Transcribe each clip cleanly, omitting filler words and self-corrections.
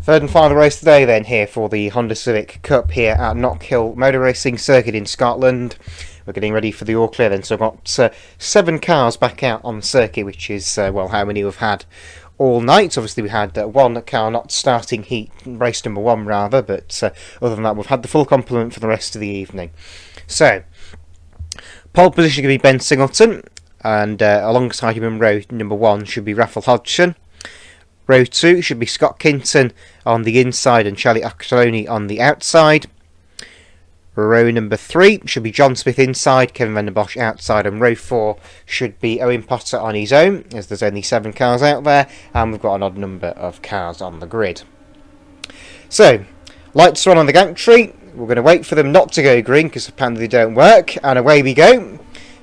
Third and final race today then here for the Honda Civic Cup here at Knockhill Motor Racing Circuit in Scotland. We're getting ready for the all clear then, so I've got 7 cars back out on the circuit, which is, well, how many we've had all night. Obviously we had one car not starting heat, race number 1 rather, but other than that we've had the full complement for the rest of the evening. So, pole position going to be Ben Singleton, and alongside him in row number 1 should be Raffle Hodgson. Row 2 should be Scott Kinton on the inside and Charlie Occoloni on the outside. Row number 3 should be John Smith inside, Kevin van der Bosch outside, and row 4 should be Owen Potter on his own, as there's only 7 cars out there, and we've got an odd number of cars on the grid. So, lights are on the gantry. We're going to wait for them not to go green, because apparently they don't work, and away we go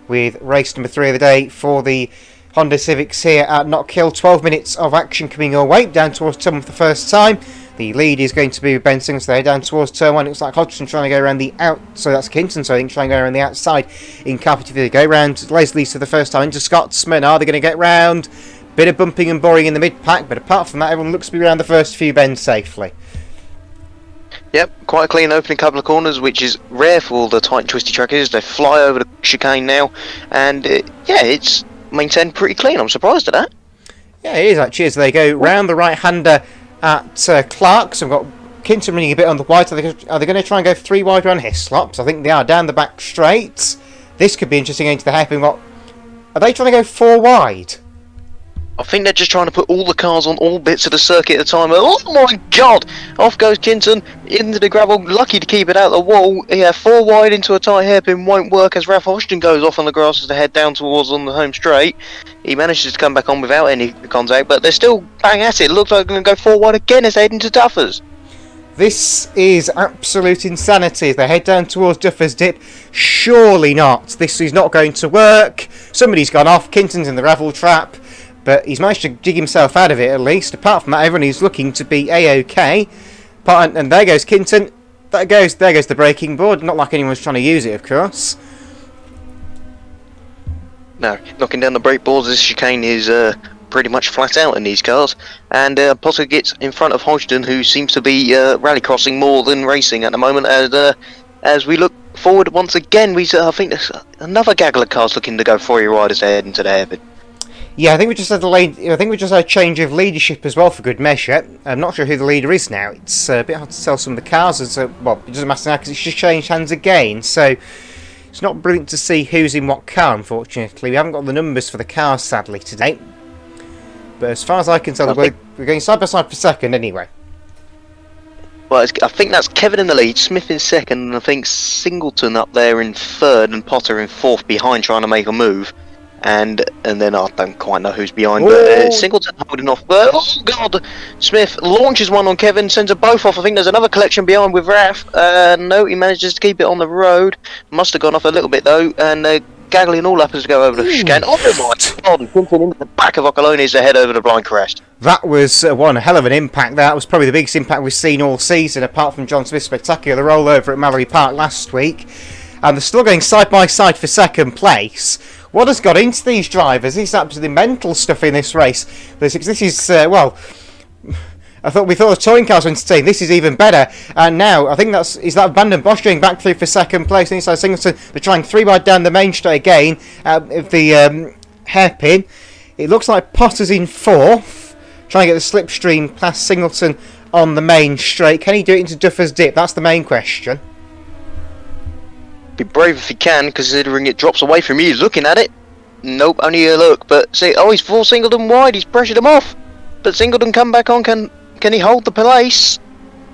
with race number 3 of the day for the Honda Civics here at Knockhill. 12 minutes of action coming your way, down towards turn 1 for the first time. The lead is going to be with Ben Singleton there, down towards turn 1. It looks like Hodgson trying to go around the out, so that's Kinton, so I think trying to go around the outside in Carpenter. They go round Leslie's for the first time into Scotsman. Are they going to get round? Bit of bumping and boring in the mid-pack, but apart from that, everyone looks to be around the first few bends safely. Yep, quite a clean opening couple of corners, which is rare for all the tight and twisty track is. They fly over the chicane now, and yeah, it's maintained pretty clean. I'm surprised at that. Yeah, it is actually. As they go round the right-hander at Clark, so we've got Kinton running a bit on the wide. Are they going to try and go 3 wide around Hislop's? I think they are, down the back straight. This could be interesting into the hairpin. Are they trying to go 4 wide? I think they're just trying to put all the cars on all bits of the circuit at a time. Oh my god! Off goes Kinton into the gravel, lucky to keep it out of the wall. Yeah, 4 wide into a tight hairpin won't work as Ralph Hodgson goes off on the grass as they head down towards on the home straight. He manages to come back on without any contact, but they're still bang at it. It looks like they're going to go 4 wide again as they head into Duffers. This is absolute insanity as they head down towards Duffers Dip. Surely not. This is not going to work. Somebody's gone off. Kinton's in the gravel trap. But he's managed to dig himself out of it at least. Apart from that, everyone is looking to be A-OK. And there goes Kinton. There goes the braking board. Not like anyone's trying to use it, of course. No, knocking down the brake boards. This chicane is pretty much flat out in these cars. And Potter gets in front of Hodgson, who seems to be rallycrossing more than racing at the moment. As we look forward once again, I think there's another gaggle of cars looking to go 4 wide as they head into the hairpin. Yeah, I think we just had a change of leadership as well for good measure. I'm not sure who the leader is now. It's a bit hard to tell some of the cars. Well, it doesn't matter now because it's just changed hands again. So it's not brilliant to see who's in what car, unfortunately. We haven't got the numbers for the cars, sadly, today. But as far as I can tell, we're going side by side for second anyway. Well, I think that's Kevin in the lead, Smith in second, and I think Singleton up there in third and Potter in fourth behind trying to make a move. And then I don't quite know who's behind, but Singleton holding off. Oh god! Smith launches one on Kevin, sends them both off. I think there's another collection behind with Raf. No, he manages to keep it on the road. Must have gone off a little bit though, and gaggling all up as they go over the chicane. Oh my god! Kinton into the back of Occoloni as they head over the blind crest. That was one hell of an impact. That was probably the biggest impact we've seen all season, apart from John Smith's spectacular rollover at Mallory Park last week. And they're still going side by side for second place. What has got into these drivers? This is absolutely mental stuff in this race. This is, well, we thought the touring cars were entertaining. This is even better. And now, I think is that Van den Bosch going back through for second place. Inside Singleton, they're trying 3 wide down the main straight again. Of the hairpin. It looks like Potter's in fourth. Trying to get the slipstream past Singleton on the main straight. Can he do it into Duffers Dip? That's the main question. Be brave if he can, considering it drops away from you. He's looking at it. Nope, only a look. But see, he's full Singleton wide. He's pressured him off. But Singleton come back on. Can he hold the place?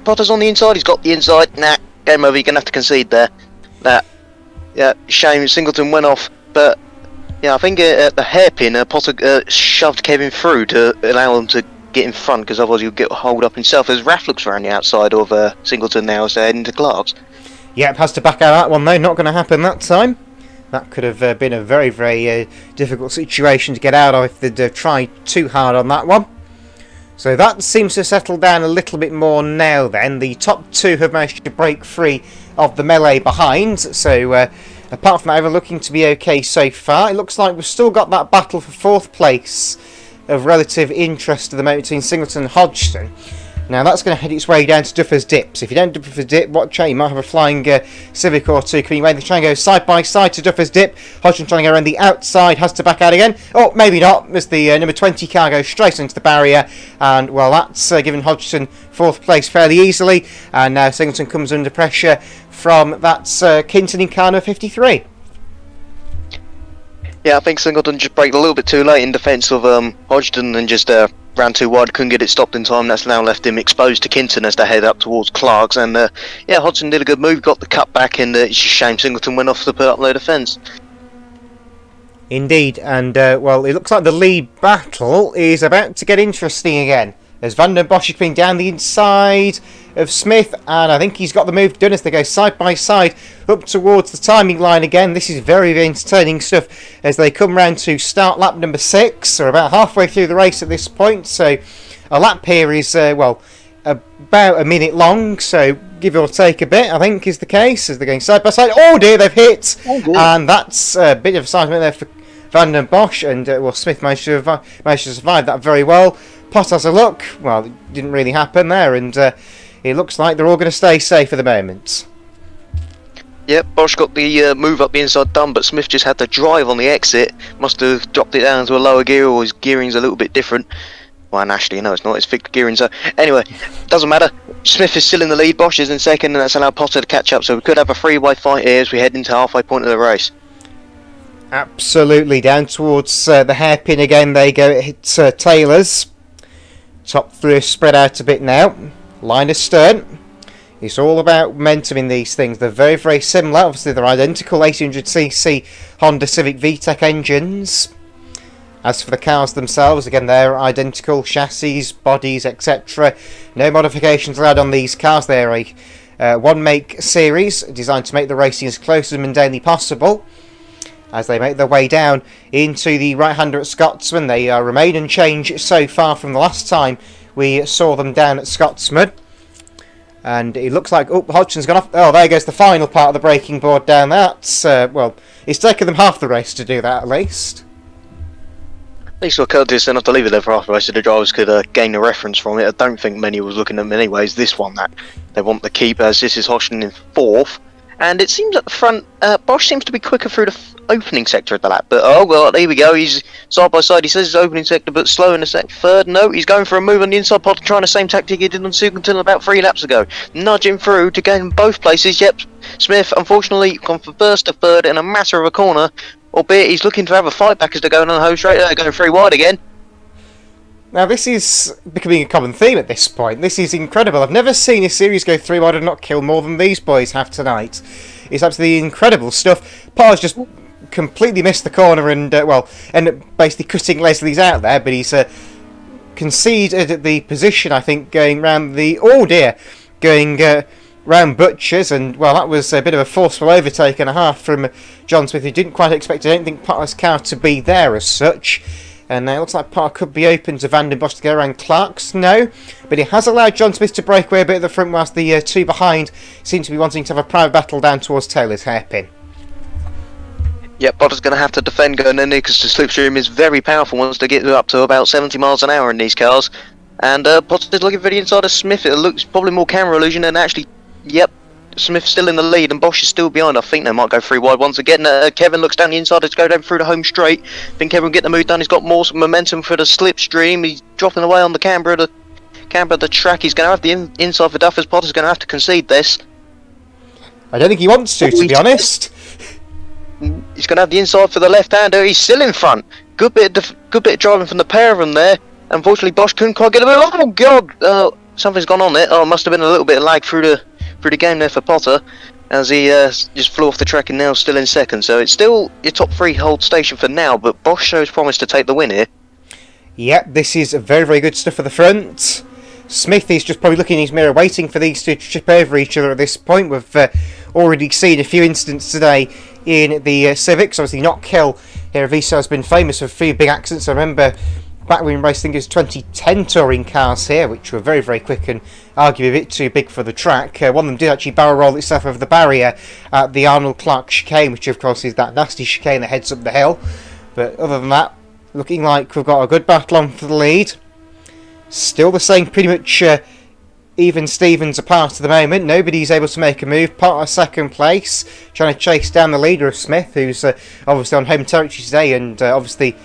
Potter's on the inside. He's got the inside. Nah, game over. You're gonna have to concede there. Yeah, shame. Singleton went off. But yeah, I think at the hairpin, Potter shoved Kevin through to allow him to get in front, because otherwise he'll get hold up himself. As Raff looks around the outside of Singleton now as they head into Clark's. Yep, has to back out that one though, not going to happen that time. That could have been a very, very difficult situation to get out of if they'd tried too hard on that one. So that seems to settle down a little bit more now then. The top 2 have managed to break free of the melee behind, so apart from that, everyone looking to be okay so far. It looks like we've still got that battle for 4th place of relative interest at the moment between Singleton and Hodgson. Now that's going to head its way down to Duffer's Dips. If you don't Duffer's Dip, watch out, you might have a flying Civic or two coming away. They try and go side by side to Duffer's Dip. Hodgson trying to go around the outside, has to back out again. Oh, maybe not, as the number 20 car goes straight into the barrier. And, well, that's given Hodgson 4th place fairly easily. And now Singleton comes under pressure from that Kinton in car number 53. Yeah, I think Singleton just braked a little bit too late in defence of Hodgson and just ran too wide, couldn't get it stopped in time. That's now left him exposed to Kinton as they head up towards Clark's. And yeah, Hodgson did a good move, got the cut back, and it's just a shame Singleton went off to put up low defence. Indeed, and well, it looks like the lead battle is about to get interesting again, as Van den Bosch is coming down the inside of Smith, and I think he's got the move done as they go side by side up towards the timing line again. This is very, very entertaining stuff as they come round to start lap number 6, or about halfway through the race at this point. So a lap here is, well, about a minute long, so give or take a bit, I think is the case, as they're going side by side. Oh dear, they've hit! Oh dear. And that's a bit of a seismic there for Van den Bosch, and well, Smith managed to survive that very well. Pot has a look. Well, it didn't really happen there, and it looks like they're all going to stay safe for the moment. Yep, Bosch got the move up the inside done, but Smith just had to drive on the exit. Must have dropped it down to a lower gear, or his gearing's a little bit different. Well, and actually, no, it's not. It's fixed gearing. So anyway, doesn't matter. Smith is still in the lead. Bosch is in second, and that's allowed Potter to catch up. So we could have a three-way fight here as we head into halfway point of the race. Absolutely, down towards the hairpin again. They go. It hits Taylor's. Top three are spread out a bit now. Line astern. It's all about momentum in these things. They're very, very similar. Obviously, they're identical 800cc Honda Civic VTEC engines. As for the cars themselves, again, they're identical chassis, bodies, etc. No modifications allowed on these cars. They're a one-make series designed to make the racing as close as mundanely possible. As they make their way down into the right-hander at Scotsman, they remain unchanged so far from the last time we saw them down at Scotsman. And it looks like, oh, Hodgson's gone off. Oh, there goes the final part of the braking board down. That's, well, it's taken them half the race to do that, at least. At least we're courteous enough to leave it there for half the race so the drivers could gain a reference from it. I don't think many was looking at them anyways. This one that they want to keep, as this is Hodgson in 4th. And it seems at the front, Bosch seems to be quicker through the opening sector of the lap. But, oh, well, there we go. He's side by side. He says he's opening sector, but slow in the third. No, he's going for a move on the inside pod, trying the same tactic he did on Singleton about 3 laps ago. Nudging through to gain both places. Yep, Smith, unfortunately, gone from first to third in a matter of a corner. Albeit he's looking to have a fight back as they're going on the home straight. They're going 3 wide again. Now, this is becoming a common theme at this point. This is incredible. I've never seen a series go 3 wide and not kill more than these boys have tonight. It's absolutely incredible stuff. Parr's just completely missed the corner and, well, ended up basically cutting Leslie's out there, but he's conceded the position, I think, going round the... Oh, dear! Going round Butcher's, and, well, that was a bit of a forceful overtake and a half from John Smith, who didn't quite expect, I don't think, Parr's car to be there as such. And it looks like Parr could be open to Van den Bosch to go around Clark's. No, but he has allowed John Smith to break away a bit at the front, whilst the two behind seem to be wanting to have a private battle down towards Taylor's hairpin. Yep, Potter's going to have to defend going in there because the slipstream is very powerful once they get up to about 70 miles an hour in these cars. And Potter's looking for the inside of Smith. It looks probably more camera illusion than actually... Yep, Smith's still in the lead and Bosch is still behind. I think they might go 3 wide once again. Kevin looks down the inside to go down through the home straight. I think Kevin will get the move done. He's got more momentum for the slipstream. He's dropping away on the camber of the track. He's going to have the inside for Duffers. Potter's going to have to concede this. I don't think he wants to be honest. He's going to have the inside for the left-hander. He's still in front. Good bit of driving from the pair of them there. Unfortunately, Bosch couldn't quite get a move. Oh God! Something's gone on there. Oh, it must have been a little bit of lag through the game there for Potter, as he just flew off the track and now still in second. So it's still your top 3 hold station for now, but Bosch shows promise to take the win here. Yep, this is very, very good stuff for the front. Smith is just probably looking in his mirror, waiting for these two to trip over each other at this point. We've already seen a few incidents today in the Civics. Obviously, Knockhill here at VCRL has been famous for a few big accidents. I remember back when we raced, I think it was 2010 touring cars here, which were very, very quick and arguably a bit too big for the track. One of them did actually barrel roll itself over the barrier at the Arnold Clark chicane, which of course is that nasty chicane that heads up the hill. But other than that, looking like we've got a good battle on for the lead. Still the same pretty much even Stevens apart at the moment. Nobody's able to make a move. Potter second place, trying to chase down the leader of Smith, who's obviously on home territory today, and obviously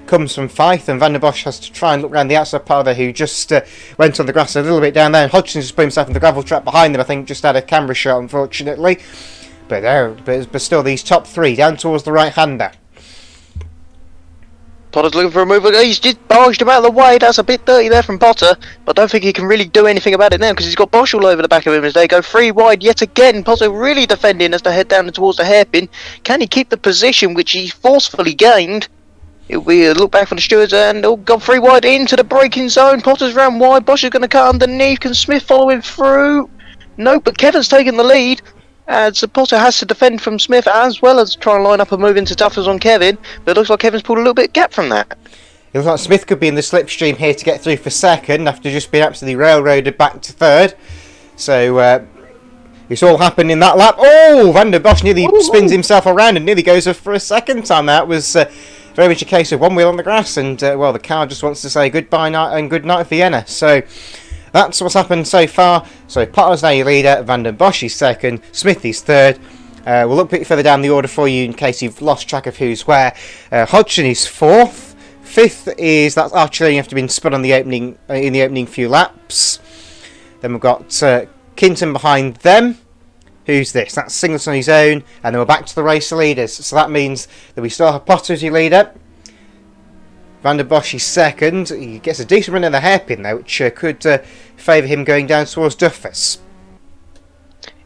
comes from Fife. And Van der Bosch has to try and look around the outside part there, who just went on the grass a little bit down there. And Hodgson just put himself in the gravel trap behind them. I think just had a camera shot, unfortunately. But still, these top three down towards the right-hander. Potter's looking for a move. He's just barged him out of the way. That's a bit dirty there from Potter, but I don't think he can really do anything about it now because he's got Bosch all over the back of him as they go 3 wide yet again. Potter really defending as they head down towards the hairpin. Can he keep the position which he forcefully gained? It'll be a look back for the stewards and gone 3 wide into the braking zone. Potter's round wide. Bosch is going to cut underneath. Can Smith follow him through? No, but Kevin's taking the lead. As Potter has to defend from Smith as well as try and line up a move into Duffers on Kevin, but it looks like Kevin's pulled a little bit of gap from that. It looks like Smith could be in the slipstream here to get through for second after just being absolutely railroaded back to third. So it's all happened in that lap. Oh, Van der Bosch nearly spins himself around and nearly goes off for a second time. That was very much a case of one wheel on the grass, and well, the car just wants to say goodbye night and good night Vienna. So that's what's happened so far. So Potter's now your leader, Van der Bosch is second, Smith is third. We'll look a bit further down the order for you in case you've lost track of who's where. Hodgson is fourth. Fifth is that's Archuleta after being spun on the opening in the opening few laps. Then we've got Kinton behind them. Who's this? That's Singleton on his own, and then we're back to the race leaders. So that means that we still have Potter as your leader. Van der Bosch is second. He gets a decent run in the hairpin though, which could favour him going down towards Duffus.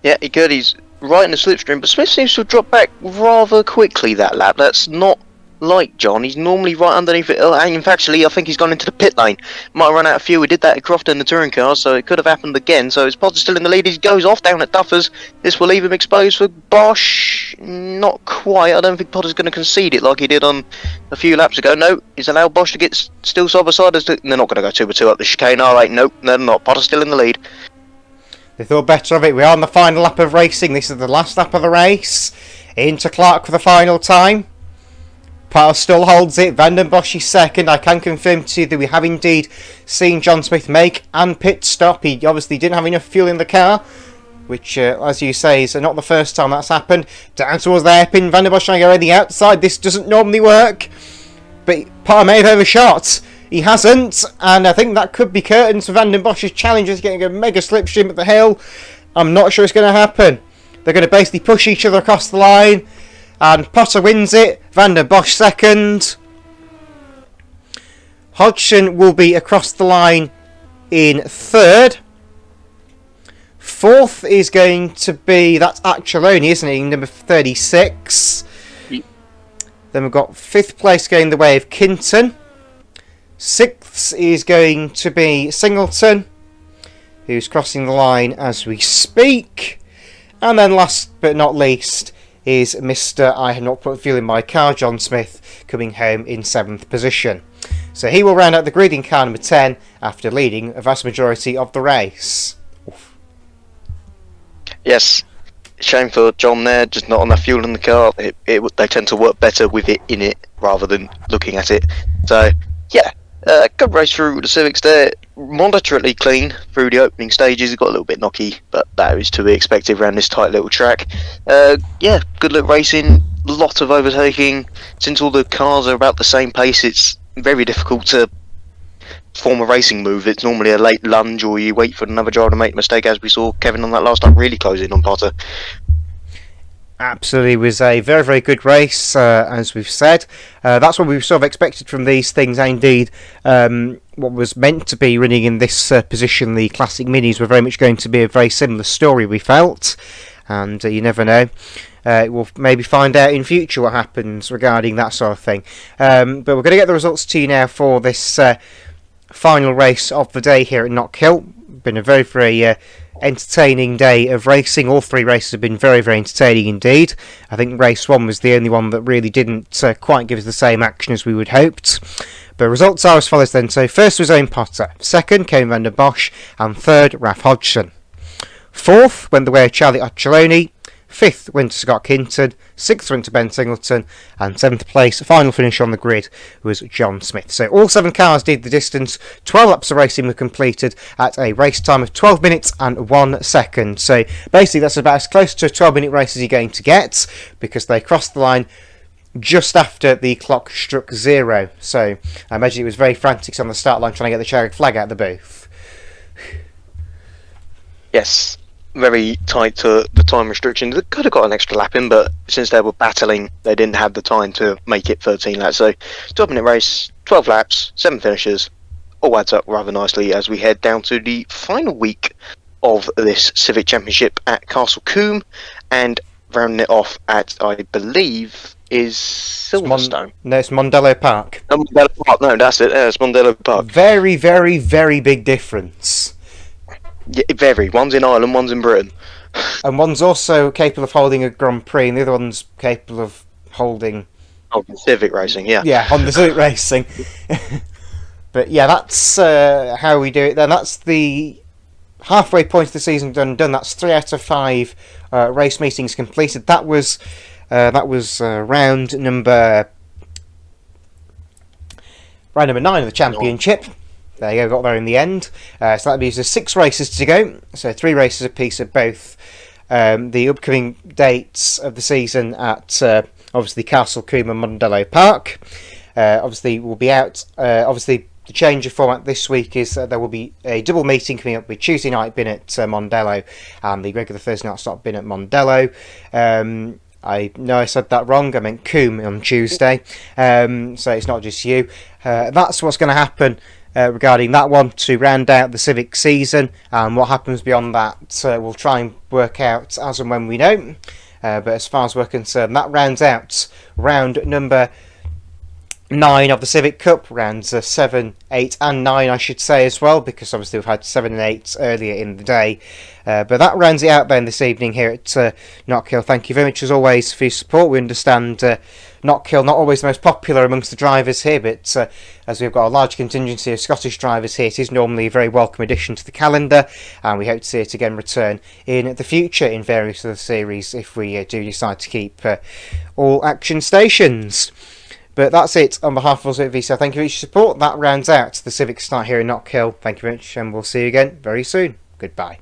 Yeah, he could. He's right in the slipstream, but Smith seems to have dropped back rather quickly that lap. That's not like John. He's normally right underneath it. And in fact, actually, I think he's gone into the pit lane. Might have run out of fuel. We did that at Crofton in the touring cars, so it could have happened again. So it's Potter still in the lead. He goes off down at Duffers. This will leave him exposed for Bosch. Not quite. I don't think Potter's going to concede it like he did on a few laps ago. No, he's allowed Bosch to get still side by side. They're not going to go 2 by 2 up the chicane. All right, nope, they're not. Potter's still in the lead. They thought better of it. We are on the final lap of racing. This is the last lap of the race. Into Clark for the final time. Potter still holds it. Van der Bosch is second. I can confirm to you that we have indeed seen John Smith make and pit stop. He obviously didn't have enough fuel in the car, which, as you say, is not the first time that's happened. Down towards the hairpin. Van der Bosch trying to go around the outside. This doesn't normally work, but Potter may have overshot. He hasn't, and I think that could be curtains for Van der Bosch's challengers getting a mega slipstream at the hill. I'm not sure it's going to happen. They're going to basically push each other across the line, and Potter wins it. Van der Bosch second. Hodgson will be across the line in third. Fourth is going to be, that's Archuleta, isn't it, number 36. Yep. Then we've got fifth place going the way of Kinton. Sixth is going to be Singleton, who's crossing the line as we speak. And then last but not least is Mr. I have not put fuel in my car, John Smith, coming home in 7th position. So he will round out the grid in car number 10 after leading a vast majority of the race. Oof. Yes, shame for John there, just not enough fuel in the car. They tend to work better with it in it rather than looking at it. So, yeah, good race through the Civics there. Moderately clean through the opening stages. It got a little bit knocky, but that is to be expected around this tight little track. Yeah, good look racing, lot of overtaking. Since all the cars are about the same pace, it's very difficult to form a racing move. It's normally a late lunge or you wait for another driver to make a mistake, as we saw Kevin on that last lap really closing on Potter. Absolutely, was a very, very good race, as we've said. That's what we sort of expected from these things, and indeed what was meant to be running in this position, the Classic Minis, were very much going to be a very similar story, we felt, and you never know. We'll maybe find out in future what happens regarding that sort of thing. But we're going to get the results to you now for this final race of the day here at Knockhill. Been a very, very entertaining day of racing. All 3 races have been very, very entertaining indeed. I think race 1 was the only one that really didn't quite give us the same action as we would hoped. The results are as follows then. So first was Owen Potter, second Kevin Van der Bosch, and third Ralph Hodgson. Fourth went the way of Charlie Archuleta, 5th went to Scott Kinton, 6th went to Ben Singleton, and 7th place, final finish on the grid, was John Smith. So all 7 cars did the distance. 12 laps of racing were completed at a race time of 12 minutes and 1 second. So basically that's about as close to a 12-minute race as you're going to get, because they crossed the line just after the clock struck 0. So I imagine it was very frantic on the start line trying to get the checkered flag out of the booth. Yes, very tight to the time restrictions. They could have got an extra lap in, but since they were battling, they didn't have the time to make it 13 laps. So 12-minute race, 12 laps, 7 finishes, all adds up rather nicely as we head down to the final week of this Civic Championship at Castle Combe, and rounding it off at, I believe, is Silverstone. No, it's Mondello Park. Oh, Mondello Park. No, that's it. It's Mondello Park. Very, very, very big difference. Yeah, very. One's in Ireland, one's in Britain. And one's also capable of holding a Grand Prix, and the other one's capable of holding... Oh, Civic racing, yeah. Yeah, Honda Civic racing. But yeah, that's how we do it then. That's the halfway point of the season done. That's 3 out of 5 race meetings completed. That was round number 9 of the championship. There you go, got there in the end. So that means there's 6 races to go. So 3 races apiece at both the upcoming dates of the season at obviously Castle Combe and Mondello Park. Obviously we'll be out. Obviously the change of format this week is there will be a double meeting coming up with Tuesday night bin at Mondello and the regular Thursday night stop bin at Mondello. I know I said that wrong. I meant Combe on Tuesday. So it's not just you. That's what's going to happen regarding that one to round out the Civic season. And what happens beyond that, we'll try and work out as and when we know. But as far as we're concerned, that rounds out round number 9 of the Civic Cup, rounds 7, 8 and 9 I should say as well, because obviously we've had 7 and 8 earlier in the day. But that rounds it out then this evening here at Knockhill. Thank you very much as always for your support. We understand Knockhill not always the most popular amongst the drivers here, but as we've got a large contingency of Scottish drivers here, it is normally a very welcome addition to the calendar, and we hope to see it again return in the future in various other series if we do decide to keep all action stations. But that's it on behalf of us at VCRL. Thank you for your support. That rounds out the Civic start here in Knockhill. Thank you very much, and we'll see you again very soon. Goodbye.